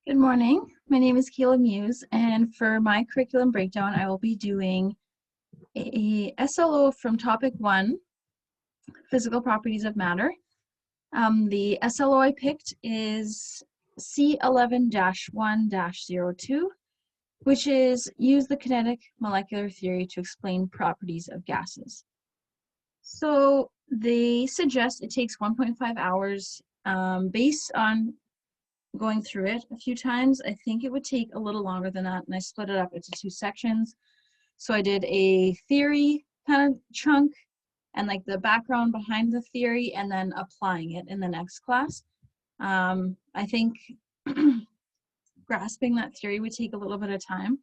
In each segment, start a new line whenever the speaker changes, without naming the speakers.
Good morning. My name is Kayla Muse, and for my curriculum breakdown, I will be doing a SLO from topic 1, physical properties of matter. The SLO I picked is C11-1-02, which is use the kinetic molecular theory to explain properties of gases. So they suggest it takes 1.5 hours based on going through it a few times. I think it would take a little longer than that, and I split it up into 2 sections. So I did a theory kind of chunk and like the background behind the theory, and then applying it in the next class. I think grasping that theory would take a little bit of time.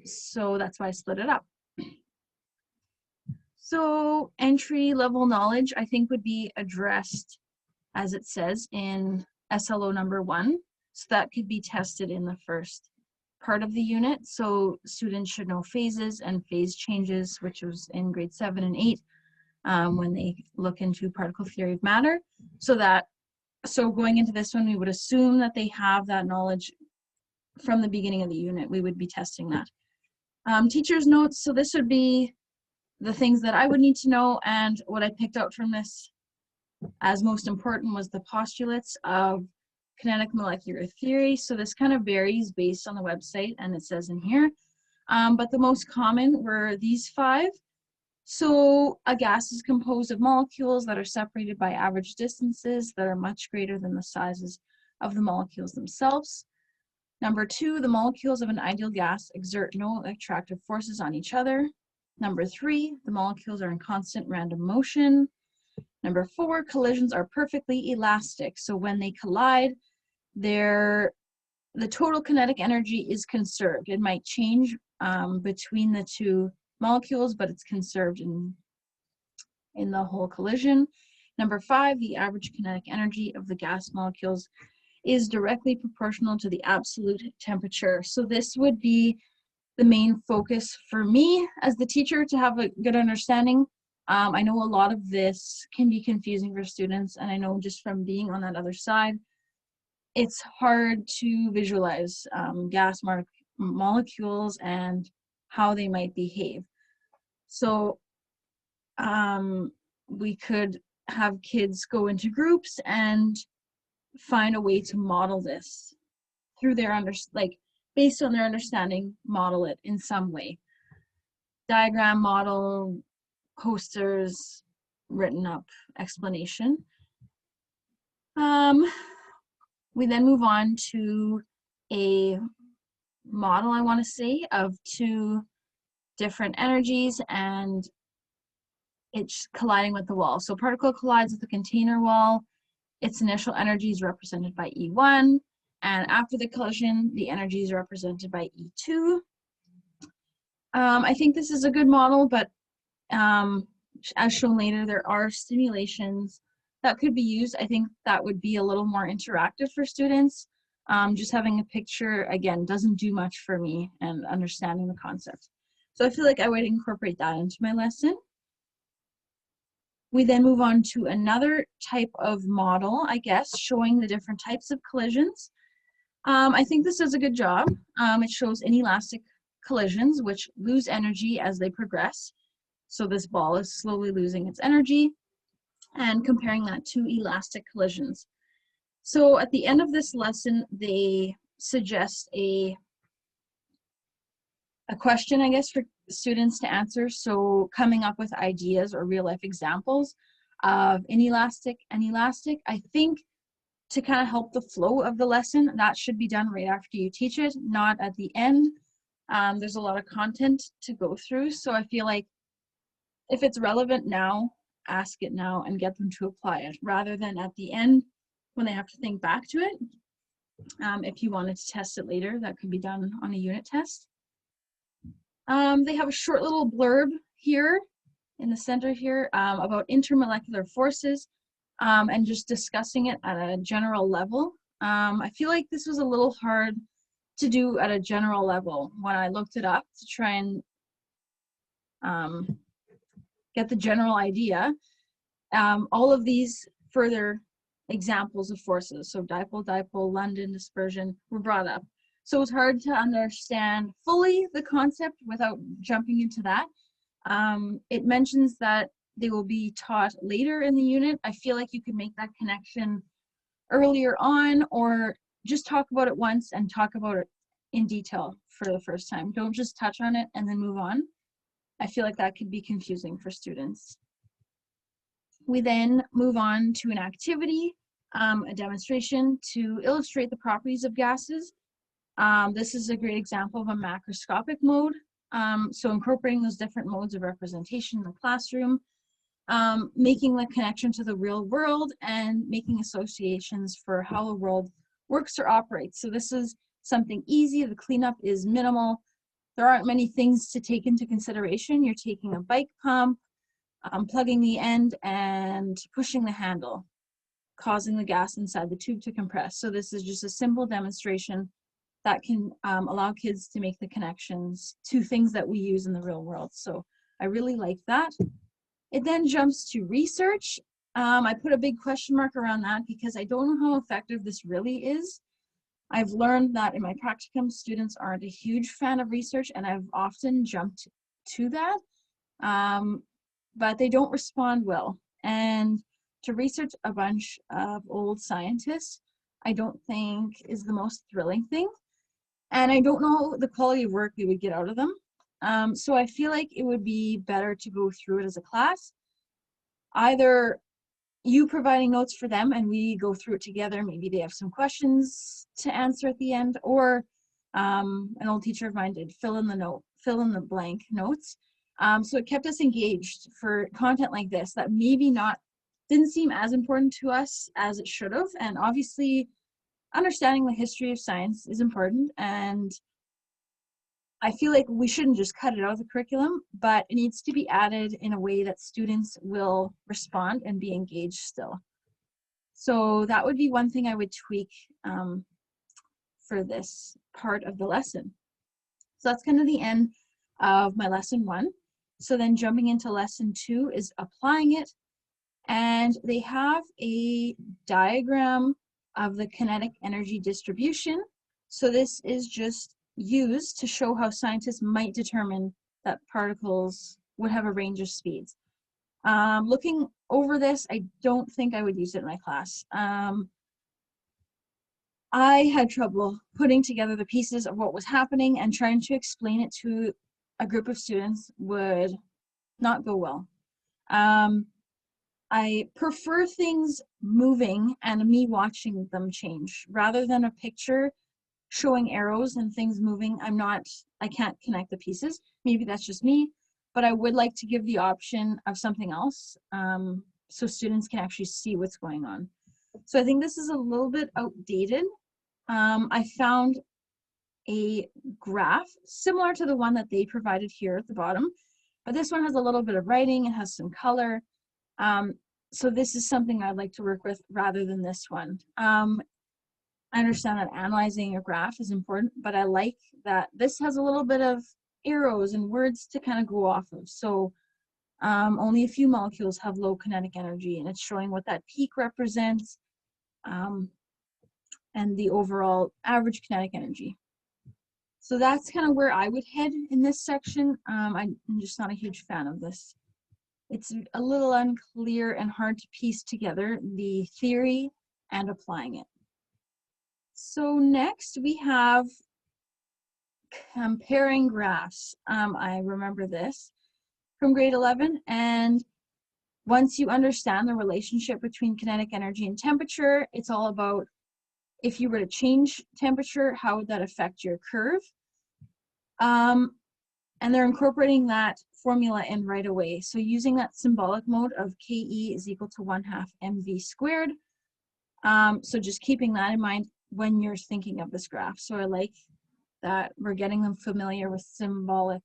So that's why I split it up. So entry level knowledge, I think, would be addressed as it says in SLO number 1. So that could be tested in the first part of the unit. So students should know phases and phase changes, which was in grade 7 and 8 when they look into particle theory of matter. So going into this one, we would assume that they have that knowledge from the beginning of the unit. We would be testing that. Teacher's notes, so this would be the things that I would need to know, and what I picked out from this as most important was the postulates of kinetic molecular theory. So this kind of varies based on the website, and it says in here, but the most common were these 5. So a gas is composed of molecules that are separated by average distances that are much greater than the sizes of the molecules themselves. Number 2, the molecules of an ideal gas exert no attractive forces on each other. Number 3, the molecules are in constant random motion. Number 4, collisions are perfectly elastic. So when they collide, the total kinetic energy is conserved. It might change between the 2 molecules, but it's conserved in the whole collision. Number 5, the average kinetic energy of the gas molecules is directly proportional to the absolute temperature. So this would be the main focus for me as the teacher to have a good understanding. I know a lot of this can be confusing for students, and I know just from being on that other side, it's hard to visualize gas molecules and how they might behave. So we could have kids go into groups and find a way to model this through their based on their understanding, model it in some way. Diagram, model, posters, written up explanation. We then move on to a model, I want to say, of 2 different energies, and it's colliding with the wall. So particle collides with the container wall. Its initial energy is represented by E1, and after the collision, the energy is represented by E2. I think this is a good model, but as shown later, there are stimulations that could be used. I think that would be a little more interactive for students. Just having a picture, again, doesn't do much for me and understanding the concept. So I feel like I would incorporate that into my lesson. We then move on to another type of model, I guess, showing the different types of collisions. I think this does a good job. It shows inelastic collisions, which lose energy as they progress. So this ball is slowly losing its energy, and comparing that to elastic collisions. So at the end of this lesson, they suggest a question, I guess, for students to answer. So coming up with ideas or real life examples of inelastic and elastic. I think to kind of help the flow of the lesson, that should be done right after you teach it, not at the end. There's a lot of content to go through, so I feel like if it's relevant now, ask it now and get them to apply it, rather than at the end when they have to think back to it. If you wanted to test it later, that could be done on a unit test. They have a short little blurb here in the center here about intermolecular forces and just discussing it at a general level. I feel like this was a little hard to do at a general level when I looked it up to try and get the general idea. All of these further examples of forces. So dipole, dipole, London, dispersion were brought up. So it's hard to understand fully the concept without jumping into that. It mentions that they will be taught later in the unit. I feel like you could make that connection earlier on, or just talk about it once and talk about it in detail for the first time. Don't just touch on it and then move on. I feel like that could be confusing for students. We then move on to an activity, a demonstration to illustrate the properties of gases. This is a great example of a macroscopic mode. So incorporating those different modes of representation in the classroom, making the connection to the real world and making associations for how the world works or operates. So this is something easy. The cleanup is minimal. There aren't many things to take into consideration. You're taking a bike pump, plugging the end and pushing the handle, causing the gas inside the tube to compress. So this is just a simple demonstration that can allow kids to make the connections to things that we use in the real world. So I really like that. It then jumps to research. I put a big question mark around that because I don't know how effective this really is. I've learned that in my practicum, students aren't a huge fan of research, and I've often jumped to that, but they don't respond well. And to research a bunch of old scientists, I don't think is the most thrilling thing. And I don't know the quality of work we would get out of them. So I feel like it would be better to go through it as a class, either you providing notes for them and we go through it together. Maybe they have some questions to answer at the end, or an old teacher of mine did fill in the blank notes. So it kept us engaged for content like this that maybe didn't seem as important to us as it should have. And obviously understanding the history of science is important, and I feel like we shouldn't just cut it out of the curriculum, but it needs to be added in a way that students will respond and be engaged still. So that would be one thing I would tweak for this part of the lesson. So that's kind of the end of my lesson 1. So then jumping into lesson 2 is applying it. And they have a diagram of the kinetic energy distribution. So this is just used to show how scientists might determine that particles would have a range of speeds. Looking over this, I don't think I would use it in my class. I had trouble putting together the pieces of what was happening, and trying to explain it to a group of students would not go well. I prefer things moving and me watching them change rather than a picture showing arrows and things moving. I can't connect the pieces. Maybe that's just me, but I would like to give the option of something else so students can actually see what's going on. So I think this is a little bit outdated. I found a graph similar to the one that they provided here at the bottom, but this one has a little bit of writing, it has some color. So this is something I'd like to work with rather than this one. I understand that analyzing a graph is important, but I like that this has a little bit of arrows and words to kind of go off of. So only a few molecules have low kinetic energy, and it's showing what that peak represents and the overall average kinetic energy. So that's kind of where I would head in this section. I'm just not a huge fan of this. It's a little unclear and hard to piece together the theory and applying it. So next we have comparing graphs. I remember this from grade 11, and once you understand the relationship between kinetic energy and temperature, it's all about if you were to change temperature, how would that affect your curve? And they're incorporating that formula in right away. So using that symbolic mode of Ke is equal to 1/2 mv squared. So just keeping that in mind when you're thinking of this graph. So I like that we're getting them familiar with symbolic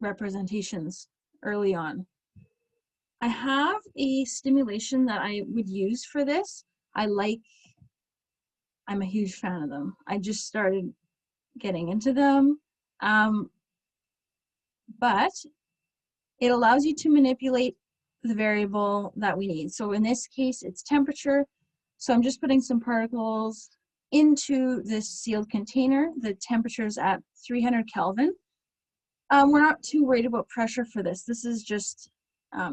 representations early on. I have a stimulation that I would use for this. I'm a huge fan of them. I just started getting into them, but it allows you to manipulate the variable that we need. So in this case, it's temperature. So I'm just putting some particles into this sealed container. The temperature is at 300 Kelvin. We're not too worried about pressure for this. This is just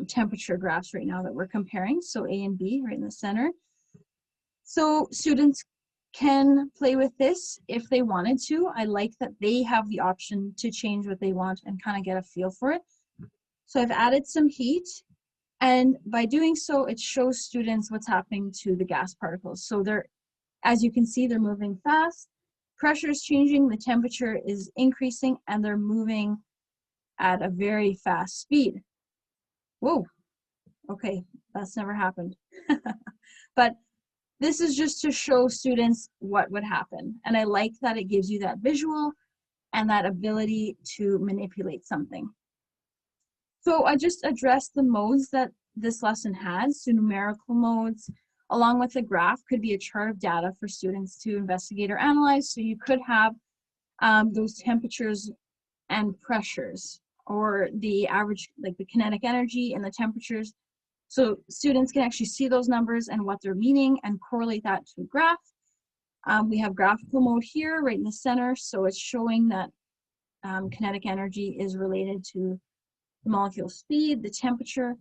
temperature graphs right now that we're comparing. So A and B right in the center. So students can play with this if they wanted to. I like that they have the option to change what they want and kind of get a feel for it. So I've added some heat, and by doing so, it shows students what's happening to the gas particles. So they're, as you can see, they're moving fast. Pressure is changing, the temperature is increasing, and they're moving at a very fast speed. Whoa, okay, that's never happened. But this is just to show students what would happen. And I like that it gives you that visual and that ability to manipulate something. So I just addressed the modes that this lesson has. So numerical modes, along with a graph, could be a chart of data for students to investigate or analyze. So you could have those temperatures and pressures, or the average, like the kinetic energy and the temperatures. So students can actually see those numbers and what they're meaning and correlate that to a graph. We have graphical mode here right in the center. So it's showing that kinetic energy is related to the molecule speed, the temperature.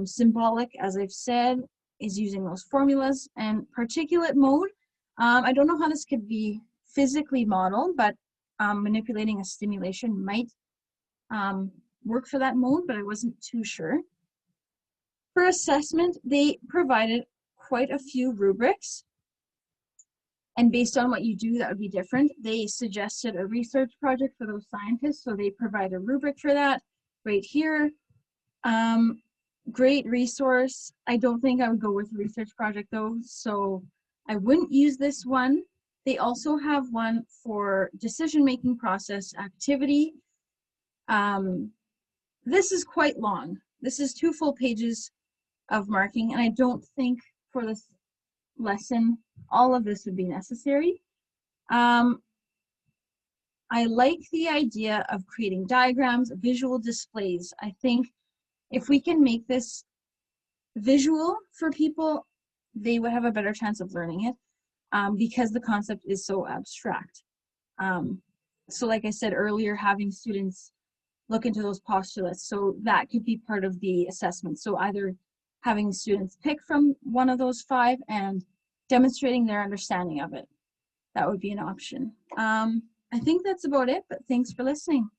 Symbolic, as I've said, is using those formulas. And particulate mode, I don't know how this could be physically modeled, but manipulating a stimulation might work for that mode, but I wasn't too sure. For assessment, they provided quite a few rubrics. And based on what you do, that would be different. They suggested a research project for those scientists, so they provide a rubric for that right here. Great resource. I don't think I would go with a research project though, so I wouldn't use this one. They also have one for decision-making process activity. This is quite long. This is 2 full pages of marking, and I don't think for this lesson all of this would be necessary. I like the idea of creating diagrams, visual displays. I think if we can make this visual for people, they would have a better chance of learning it because the concept is so abstract. So like I said earlier, having students look into those postulates, so that could be part of the assessment. So either having students pick from one of those 5 and demonstrating their understanding of it. That would be an option. I think that's about it, but thanks for listening.